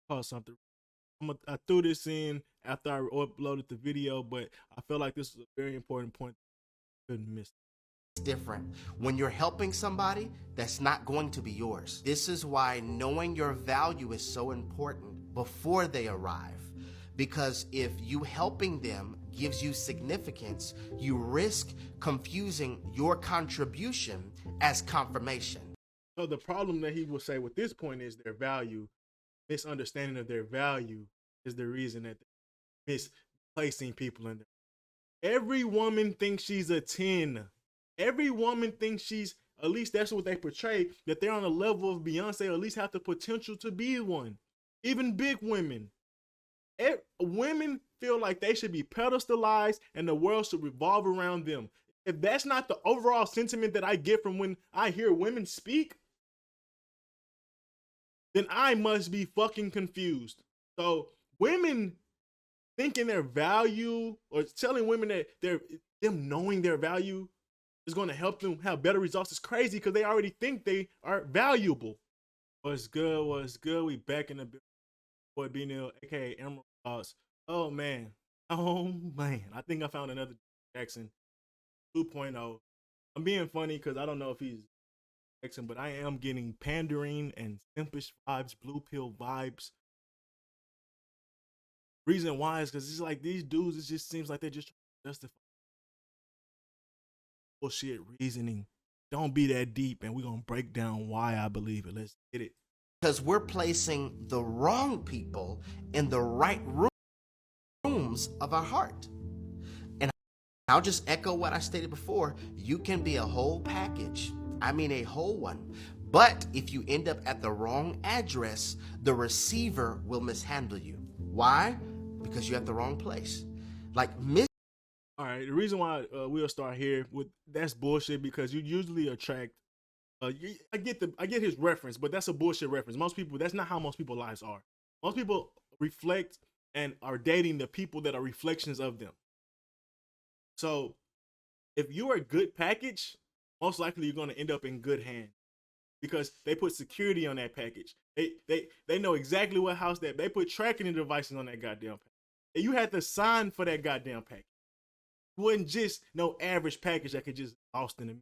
pause something. I threw this in after I uploaded the video, but I feel like this is a very important point. Couldn't miss. Different. When you're helping somebody, that's not going to be yours. This is why knowing your value is so important before they arrive. Because if you helping them gives you significance, you risk confusing your contribution as confirmation. So the problem that he will say with this point is their value. Misunderstanding of their value is the reason that they're misplacing people in there. Every woman thinks she's a 10. Every woman thinks she's, at least that's what they portray, that they're on a level of Beyonce, or at least have the potential to be one. Even big women. Women feel like they should be pedestalized and the world should revolve around them. If that's not the overall sentiment that I get from when I hear women speak, then I must be fucking confused. So women thinking their value, or telling women that them knowing their value is going to help them have better results is crazy, because they already think they are valuable. What's good? What's good? We back in the boy B Neil, aka Emerald Thoughts. Oh man. Oh man. I think I found another Jackson 2.0. I'm being funny because I don't know if he's Jackson, but I am getting pandering and simpish vibes, blue pill vibes. Reason why is because it's like these dudes, it just seems like they're just trying to justify bullshit reasoning. Don't be that deep, and we're gonna break down why I believe it. Let's get it. Because we're placing the wrong people in the right rooms of our heart. And I'll just echo what I stated before. You can be a whole package. I mean a whole one. But if you end up at the wrong address, the receiver will mishandle you. Why? Because you're at the wrong place. Like All right, the reason why we'll start here with that's bullshit, because you usually attract. I get his reference, but that's a bullshit reference. Most people, that's not how most people's lives are. Most people reflect and are dating the people that are reflections of them. So, if you're a good package, most likely you're going to end up in good hands, because they put security on that package. They know exactly what house that they put tracking devices on that goddamn package. And you had to sign for that goddamn package. It wasn't just no average package that could just lost in the.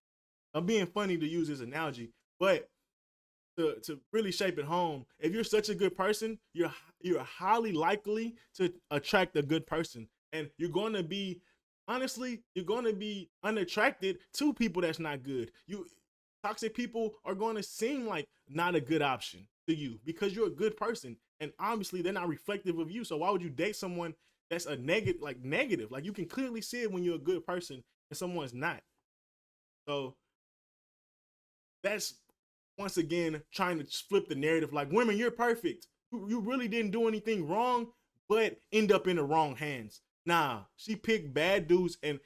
I'm being funny to use this analogy, but to really shape it home, if you're such a good person, you're highly likely to attract a good person, and you're going to be, honestly, you're going to be unattracted to people that's not good. Toxic people are going to seem like not a good option to you because you're a good person, and obviously they're not reflective of you. So why would you date someone that's a negative? Like, you can clearly see it when you're a good person and someone's not. So that's, once again, trying to flip the narrative. Like, women, you're perfect. You really didn't do anything wrong, but end up in the wrong hands. Nah, she picked bad dudes, and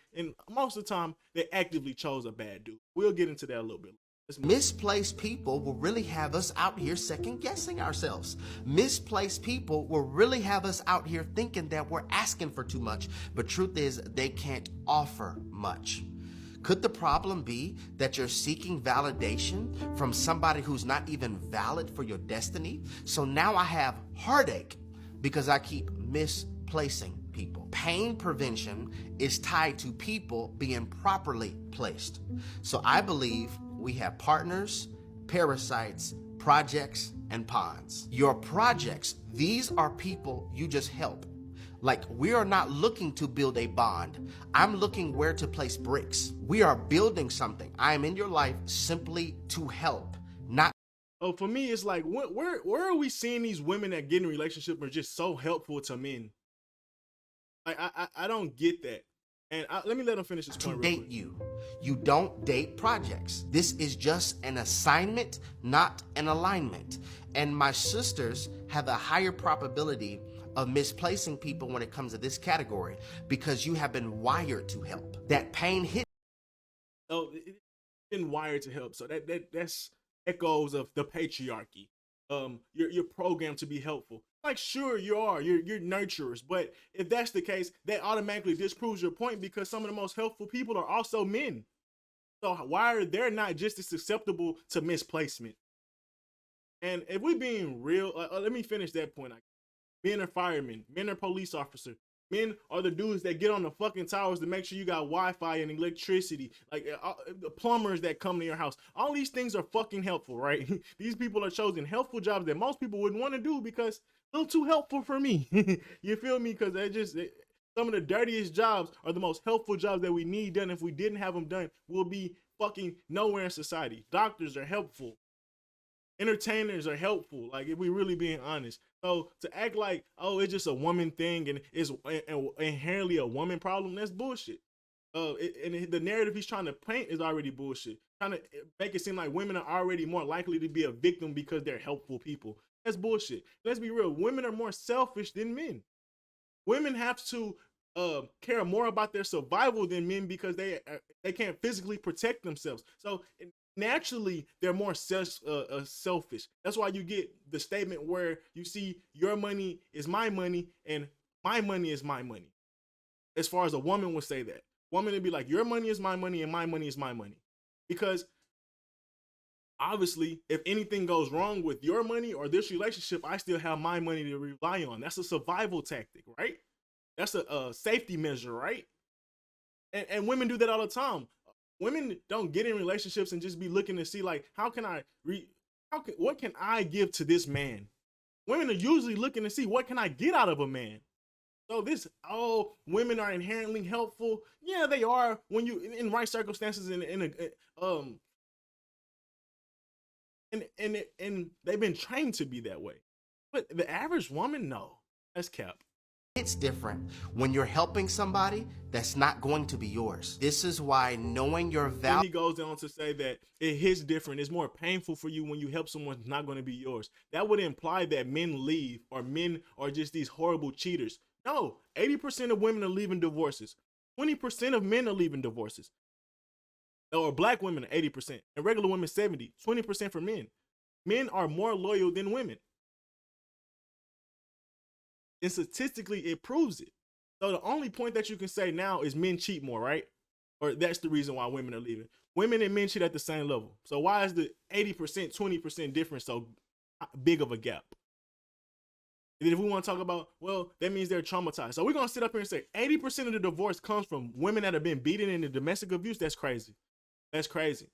most of the time they actively chose a bad dude. We'll get into that a little bit. Misplaced people will really have us out here second guessing ourselves. Misplaced people will really have us out here thinking that we're asking for too much, but truth is they can't offer much. Could the problem be that you're seeking validation from somebody who's not even valid for your destiny? So now I have heartache because I keep misplacing people. Pain prevention is tied to people being properly placed. So I believe we have partners, parasites, projects, and pawns. Your projects, these are people you just help. Like, we are not looking to build a bond. I'm looking where to place bricks. We are building something. I am in your life simply to help, not. Oh, for me, it's like, where are we seeing these women that get in relationships are just so helpful to men? I don't get that. And let me let them finish this point real quick. You don't date projects. This is just an assignment, not an alignment. And my sisters have a higher probability of misplacing people when it comes to this category because you have been wired to help. That pain hit. Oh, it's been wired to help. So that's echoes of the patriarchy. You're programmed to be helpful. Like, sure, you're nurturers, but if that's the case, that automatically disproves your point, because some of the most helpful people are also men. So why are they not just as susceptible to misplacement? And if we being real, let me finish that point. Men are firemen, men are police officers, men are the dudes that get on the fucking towers to make sure you got Wi-Fi and electricity, like the plumbers that come to your house. All these things are fucking helpful, right? These people are chosen helpful jobs that most people wouldn't want to do because a little too helpful for me. You feel me? Because some of the dirtiest jobs are the most helpful jobs that we need done. If we didn't have them done, we'll be fucking nowhere in society. Doctors are helpful. Entertainers are helpful, like if we really being honest. So to act like, oh, it's just a woman thing and it's inherently a woman problem, that's bullshit. And the narrative he's trying to paint is already bullshit. Trying to make it seem like women are already more likely to be a victim because they're helpful people. That's bullshit. Let's be real. Women are more selfish than men. Women have to care more about their survival than men because they can't physically protect themselves. So naturally, they're more selfish. That's why you get the statement where you see your money is my money and my money is my money. As far as a woman would say that. Woman would be like, your money is my money and my money is my money. Because obviously, if anything goes wrong with your money or this relationship, I still have my money to rely on. That's a survival tactic, right? That's a safety measure, right? And women do that all the time. Women don't get in relationships and just be looking to see like, what can I give to this man? Women are usually looking to see what can I get out of a man. So women are inherently helpful. Yeah, they are when you in right circumstances and they've been trained to be that way. But the average woman, no, that's cap. It's different when you're helping somebody that's not going to be yours. This is why knowing your value. He goes on to say that it hits different. It's more painful for you when you help someone who's not going to be yours. That would imply that men leave or men are just these horrible cheaters. No, 80% of women are leaving divorces. 20% of men are leaving divorces. Or black women are 80% and regular women 70. 20% for men. Men are more loyal than women. And statistically, it proves it. So the only point that you can say now is men cheat more, right? Or that's the reason why women are leaving. Women and men cheat at the same level. So why is the 80%, 20% difference so big of a gap? And then if we want to talk about, well, that means they're traumatized. So we're going to sit up here and say 80% of the divorce comes from women that have been beaten in the domestic abuse. That's crazy. That's crazy.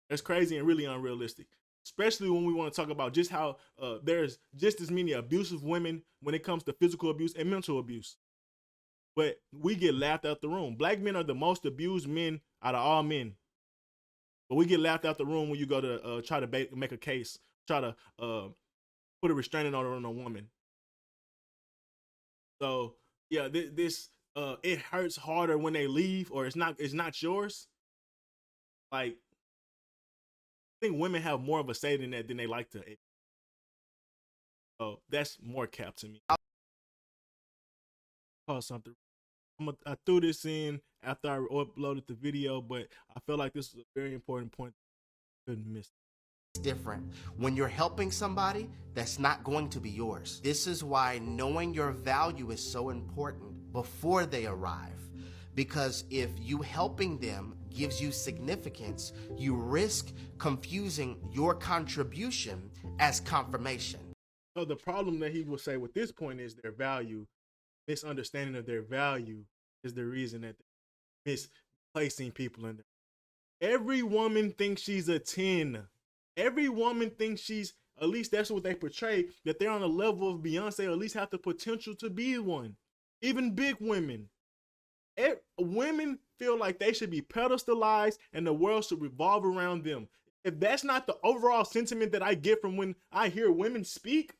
That's crazy and really unrealistic. Especially when we want to talk about just how there's just as many abusive women when it comes to physical abuse and mental abuse. But we get laughed out the room. Black men are the most abused men out of all men. But we get laughed out the room when you go to try to make a case, try to put a restraining order on a woman. So yeah, this it hurts harder when they leave or it's not yours. Like, I think women have more of a say in that than they like to. So that's more cap to me. Call something. I threw this in after I uploaded the video, but I feel like this is a very important point. Couldn't miss. It's different when you're helping somebody that's not going to be yours. This is why knowing your value is so important before they arrive. Because if you helping them gives you significance, you risk confusing your contribution as confirmation. So the problem that he will say with this point is their value. Misunderstanding of their value is the reason that they're misplacing people in there. Every woman thinks she's a 10. Every woman thinks she's, at least that's what they portray, that they're on a level of Beyonce, or at least have the potential to be one. Even big women. Women feel like they should be pedestalized and the world should revolve around them. If that's not the overall sentiment that I get from when I hear women speak,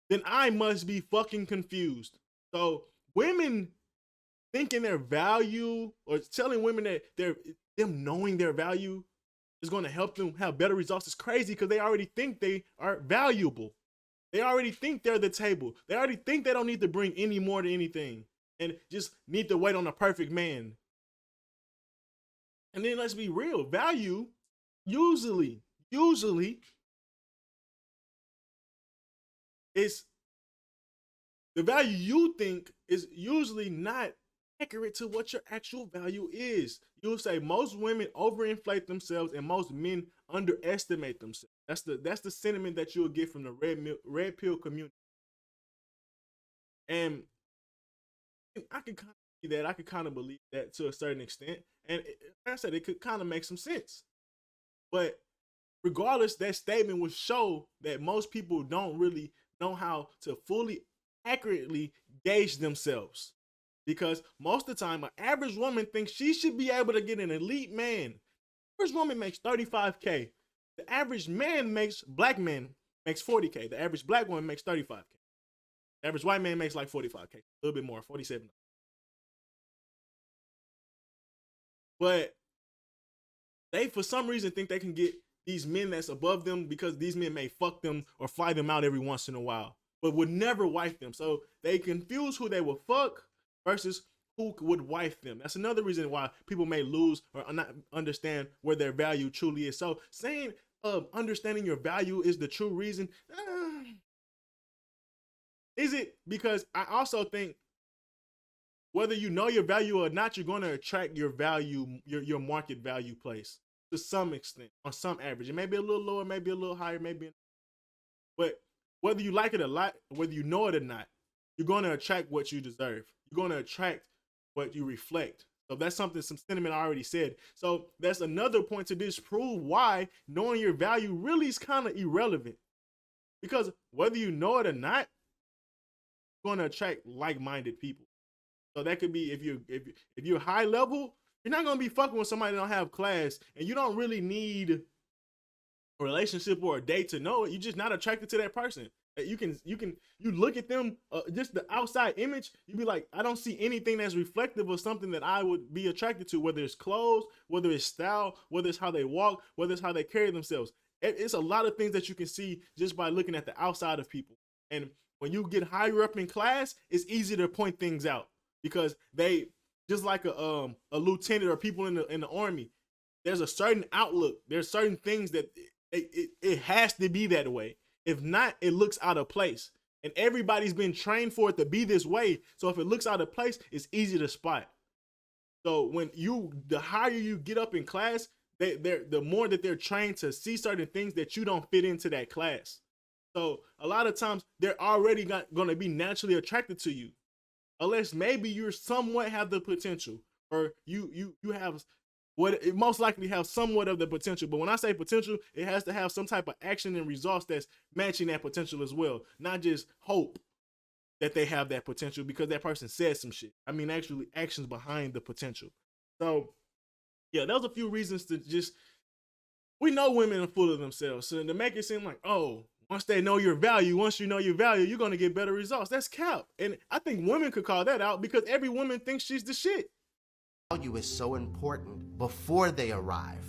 then I must be fucking confused. So women thinking their value or telling women that them knowing their value is going to help them have better results is crazy because they already think they are valuable. They already think they're the table. They already think they don't need to bring any more to anything and just need to wait on a perfect man. And then let's be real, value usually is the value you think is usually not accurate to what your actual value is. You'll say most women overinflate themselves and most men underestimate themselves. That's the sentiment that you'll get from the red pill community. And I can kind of see that. I could kind of believe that to a certain extent. And like I said, it could kind of make some sense. But regardless, that statement would show that most people don't really know how to fully accurately gauge themselves. Because most of the time, an average woman thinks she should be able to get an elite man. The average woman makes 35K. The average black man makes 40K. The average black woman makes 35K. The average white man makes like 45K. A little bit more, 47. But they, for some reason, think they can get these men that's above them because these men may fuck them or fly them out every once in a while, but would never wife them. So they confuse who they will fuck versus who would wife them. That's another reason why people may lose or not understand where their value truly is. So saying understanding your value is the true reason, is it? Because I also think whether you know your value or not, you're going to attract your value, your market value place to some extent, on some average. It may be a little lower, maybe a little higher, maybe. But whether you like it a lot, whether you know it or not, you're going to attract what you deserve. You're going to attract what you reflect. So that's something, some sentiment I already said. So that's another point to disprove why knowing your value really is kind of irrelevant. Because whether you know it or not, you're going to attract like-minded people. So that could be if you're high level, you're not gonna be fucking with somebody that don't have class, and you don't really need a relationship or a date to know it. You're just not attracted to that person. You look at them, just the outside image, you be like, I don't see anything that's reflective of something that I would be attracted to, whether it's clothes, whether it's style, whether it's how they walk, whether it's how they carry themselves. It's a lot of things that you can see just by looking at the outside of people. And when you get higher up in class, it's easy to point things out. Because they, just like a lieutenant or people in the army, there's a certain outlook. There's certain things that it has to be that way. If not, it looks out of place. And everybody's been trained for it to be this way. So if it looks out of place, it's easy to spot. So the higher you get up in class, the more that they're trained to see certain things that you don't fit into that class. So a lot of times they're already going to be naturally attracted to you. Unless maybe you somewhat have the potential, or you have what it most likely have somewhat of the potential. But when I say potential, it has to have some type of action and results that's matching that potential as well. Not just hope that they have that potential because that person said some shit. I mean, actually actions behind the potential. So yeah, those are a few reasons to just, we know women are full of themselves. So to make it seem like, oh, once you know your value, you're going to get better results. That's cap. And I think women could call that out because every woman thinks she's the shit. Value is so important before they arrive,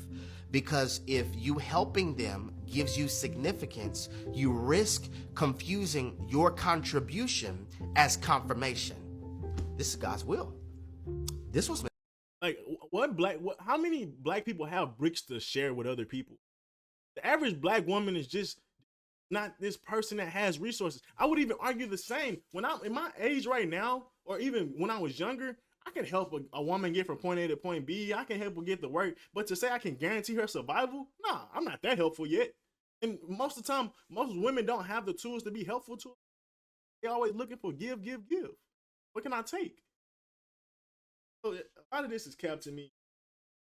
because if you helping them gives you significance, you risk confusing your contribution as confirmation. This is God's will. This was like how many black people have bricks to share with other people? The average black woman is just not this person that has resources. I would even argue the same. When I'm in my age right now, or even when I was younger, I can help a woman get from point A to point B. I can help her get to work. But to say I can guarantee her survival, nah, I'm not that helpful yet. And most of the time, most women don't have the tools to be helpful to her. They're always looking for give. What can I take? So a lot of this is capped to me.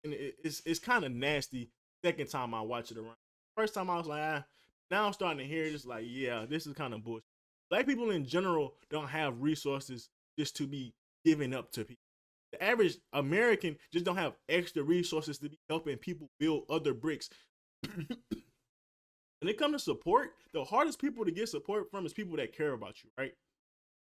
And it's kind of nasty second time I watch it around. First time I was like, now I'm starting to hear it. It's like, yeah, this is kind of bullshit. Black people in general don't have resources just to be giving up to people. The average American just don't have extra resources to be helping people build other bricks. When it comes to support, the hardest people to get support from is people that care about you, right?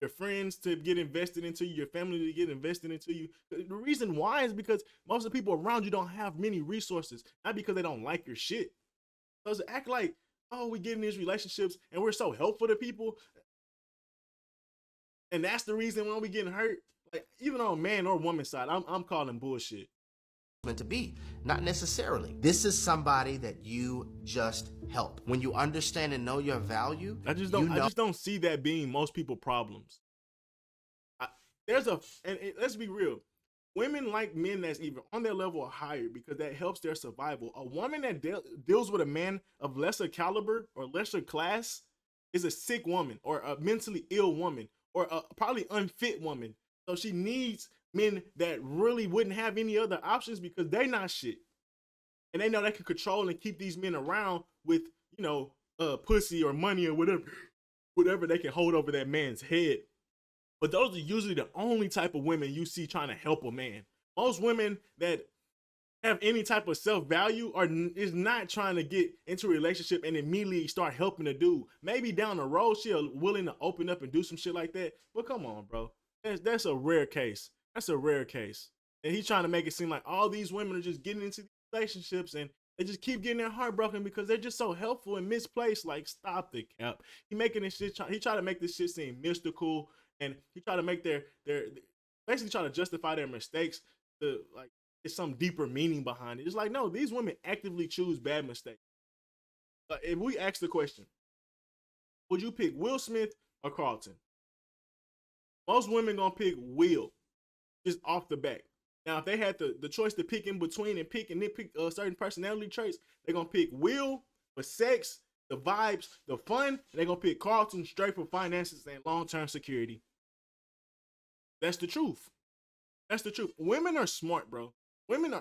Your friends to get invested into you, your family to get invested into you. The reason why is because most of the people around you don't have many resources, not because they don't like your shit. So to act like, oh, we get in these relationships and we're so helpful to people, and that's the reason why we getting hurt. Like, even on man or woman side, I'm calling bullshit. Meant to be, not necessarily. This is somebody that you just help. When you understand and know your value, I just don't see that being most people's problems. let's be real. Women like men that's even on their level or higher because that helps their survival. A woman that deals with a man of lesser caliber or lesser class is a sick woman or a mentally ill woman or a probably unfit woman. So she needs men that really wouldn't have any other options because they're not shit. And they know they can control and keep these men around with, pussy or money or whatever they can hold over that man's head. But those are usually the only type of women you see trying to help a man. Most women that have any type of self-value is not trying to get into a relationship and immediately start helping the dude. Maybe down the road she'll willing to open up and do some shit like that. But come on, bro. That's a rare case. That's a rare case. And he's trying to make it seem like all these women are just getting into these relationships and they just keep getting their heart broken because they're just so helpful and misplaced. Like, stop the cap. He making this shit. He try to make this shit seem mystical. And he try to make their basically try to justify their mistakes to like it's some deeper meaning behind it. It's like, no, these women actively choose bad mistakes. If we ask the question, would you pick Will Smith or Carlton? Most women gonna pick Will, just off the bat. Now, if they had the choice to pick in between and nitpick certain personality traits, they're gonna pick Will for sex, the vibes, the fun, and they're gonna pick Carlton straight for finances and long-term security. That's the truth. That's the truth. Women are smart, bro. Women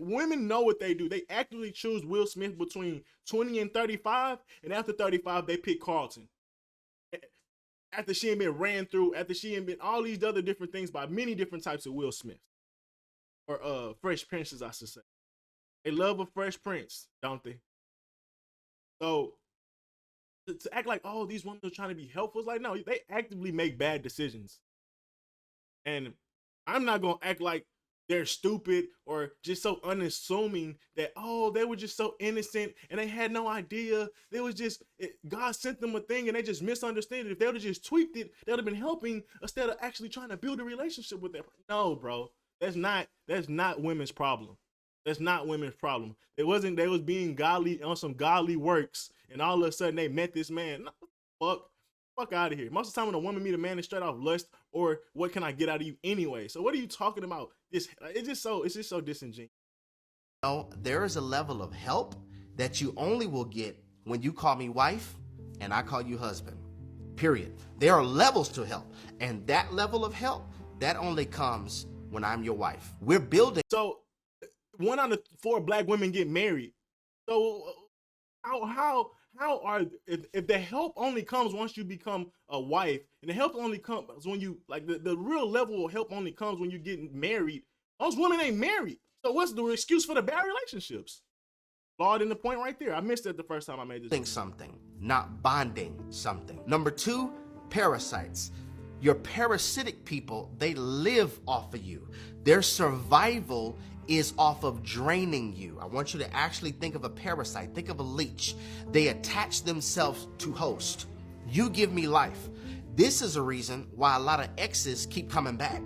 women know what they do. They actively choose Will Smith between 20 and 35, and after 35, they pick Carlton. After she ain't been ran through, after she ain't been all these other different things by many different types of Will Smith. Or Fresh Princes, I should say. They love a Fresh Prince, don't they? So to act like, oh, these women are trying to be helpful, it's like, no, they actively make bad decisions. And I'm not going to act like they're stupid or just so unassuming that, oh, they were just so innocent and they had no idea. They was just, God sent them a thing and they just misunderstood it. If they would have just tweaked it, they would have been helping instead of actually trying to build a relationship with them. No, bro. That's not women's problem. That's not women's problem. They was being godly on some godly works and all of a sudden they met this man. No, fuck out of here. Most of the time when a woman meet a man, it's straight off lust or what can I get out of you anyway? So what are you talking about? It's just so disingenuous. There is a level of help that you only will get when you call me wife and I call you husband. Period. There are levels to help. And that level of help, that only comes when I'm your wife. We're building. So 1 out of 4 black women get married. So how are if the help only comes once you become a wife, and the help only comes when you like the real level of help only comes when you get married. Most women ain't married. So what's the excuse for the bad relationships? Flawed in the point right there. I missed it the first time I made this. Think something, not bonding something. Number 2, parasites. Your parasitic people, they live off of you. Their survival is off of draining you. I want you to actually think of a parasite. Think of a leech. They attach themselves to host. You give me life. This is a reason why a lot of exes keep coming back,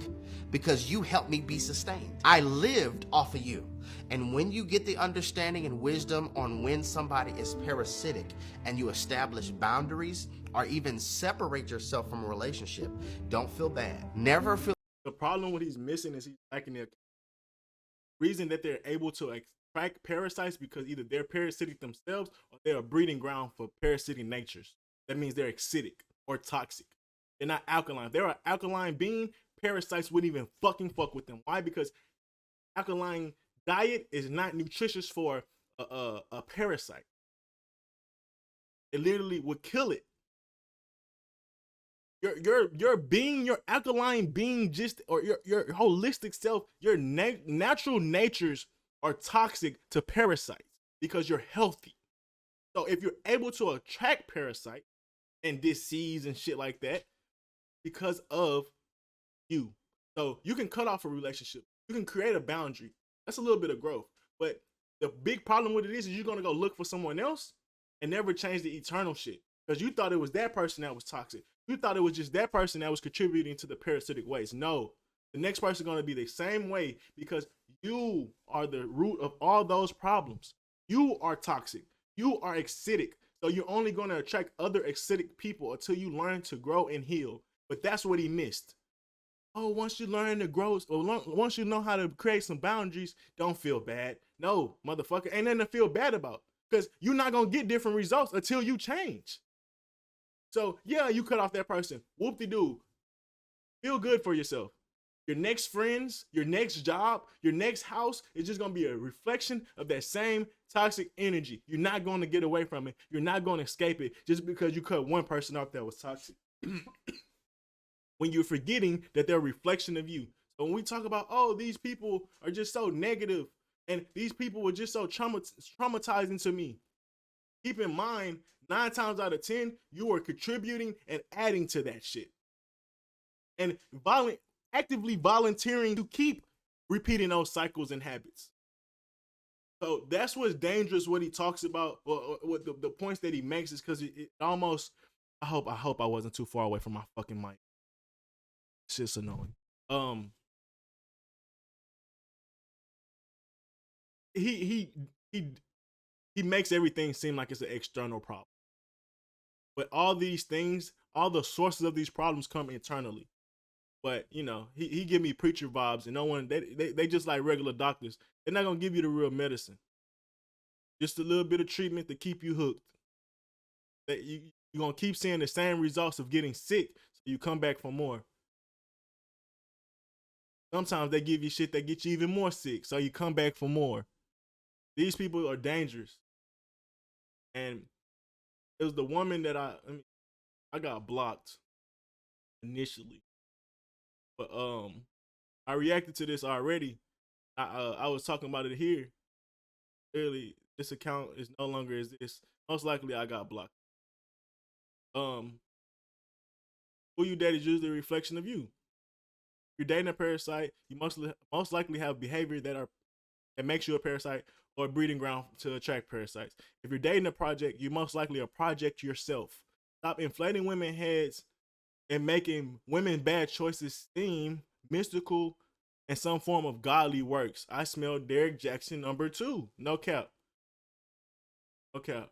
because you helped me be sustained. I lived off of you. And when you get the understanding and wisdom on when somebody is parasitic and you establish boundaries or even separate yourself from a relationship, don't feel bad. Never feel. The problem what he's missing is he's lacking the reason that they're able to attract parasites because either they're parasitic themselves or they're a breeding ground for parasitic natures. That means they're acidic or toxic. They're not alkaline. If they're an alkaline being, parasites wouldn't even fuck with them. Why? Because alkaline diet is not nutritious for a parasite. It literally would kill it. Your being, your alkaline being, just or your holistic self, your natural natures are toxic to parasites because you're healthy. So if you're able to attract parasites and disease and shit like that because of you, so you can cut off a relationship, you can create a boundary. That's a little bit of growth. But the big problem with it is you're gonna go look for someone else and never change the eternal shit because you thought it was that person that was toxic. You thought it was just that person that was contributing to the parasitic ways. No, the next person is going to be the same way because you are the root of all those problems. You are toxic. You are acidic. So you're only going to attract other acidic people until you learn to grow and heal. But that's what he missed. oh, once you learn the growth, or once you know how to create some boundaries, don't feel bad. No, motherfucker, ain't nothing to feel bad about, because you're not gonna get different results until you change. So yeah, you cut off that person. Whoop-de-doo. Feel good for yourself. Your next friends, your next job, your next house is just gonna be a reflection of that same toxic energy. You're not gonna get away from it. You're not gonna escape it just because you cut one person off that was toxic. When you're forgetting that they're a reflection of you. So when we talk about, oh, these people are just so negative and these people were just so traumatizing to me, keep in mind, 9 times out of 10, you are contributing and adding to that shit. And actively volunteering to keep repeating those cycles and habits. So that's what's dangerous. What he talks about, or what the points that he makes, is because it almost. I hope I wasn't too far away from my fucking mic. It's just annoying. He he he makes everything seem like it's an external problem, but all these things, all the sources of these problems come internally. But you know, he give me preacher vibes, and no one they just like regular doctors. They're not gonna give you the real medicine. Just a little bit of treatment to keep you hooked. That you're gonna keep seeing the same results of getting sick, so you come back for more. Sometimes they give you shit that gets you even more sick, so you come back for more. These people are dangerous. And it was the woman that I got blocked initially, but I reacted to this already. I was talking about it here. Clearly, this account is no longer as this. Most likely, I got blocked. Who you date is usually a reflection of you. If you're dating a parasite, you most likely have behavior that makes you a parasite or a breeding ground to attract parasites. If you're dating a project, you most likely a project yourself. Stop inflating women's heads and making women bad choices seem mystical and some form of godly works. I smell Derrick Jackson #2. No cap. No cap.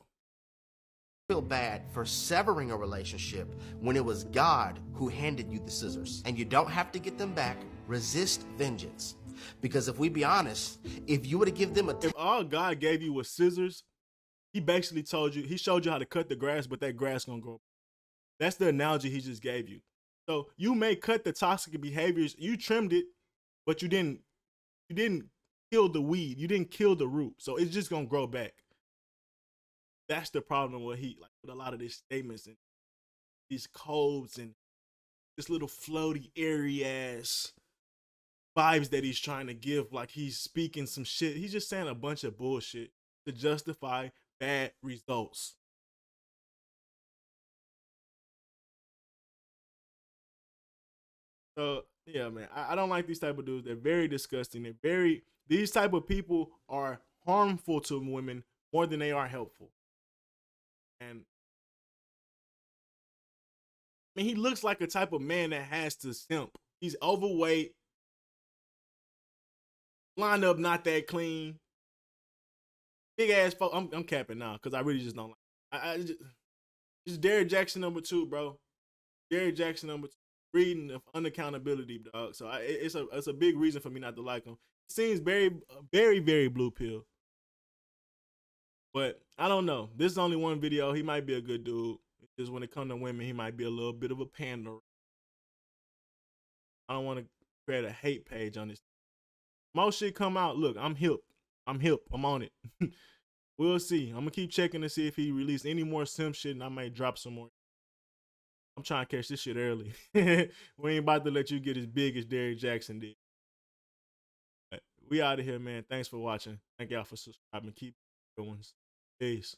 Feel bad for severing a relationship when it was God who handed you the scissors. And you don't have to get them back. Resist vengeance. Because if we be honest, if you were to give them if all God gave you was scissors, he basically he showed you how to cut the grass, but that grass gonna grow. That's the analogy he just gave you. So you may cut the toxic behaviors, you trimmed it, but you didn't kill the weed, you didn't kill the root. So it's just gonna grow back. That's the problem with with a lot of these statements and these codes and this little floaty, airy ass vibes that he's trying to give, like he's speaking some shit. He's just saying a bunch of bullshit to justify bad results. So yeah, man, I don't like these type of dudes. They're very disgusting. These type of people are harmful to women more than they are helpful. And I mean, he looks like a type of man that has to simp. He's overweight, lined up not that clean, big ass. I'm capping now because I really just don't like. Just Derrick Jackson #2, bro. Derrick Jackson #2. Reading of unaccountability, dog. So it's a big reason for me not to like him. He seems very, very, very blue pill. But I don't know. This is only one video. He might be a good dude. Just when it comes to women, he might be a little bit of a pander. I don't want to create a hate page on this. Most shit come out. Look, I'm hip. I'm on it. We'll see. I'm gonna keep checking to see if he released any more sim shit, and I might drop some more. I'm trying to catch this shit early. We ain't about to let you get as big as Derrick Jackson did. But we out of here, man. Thanks for watching. Thank y'all for subscribing. Keep good ones. Peace.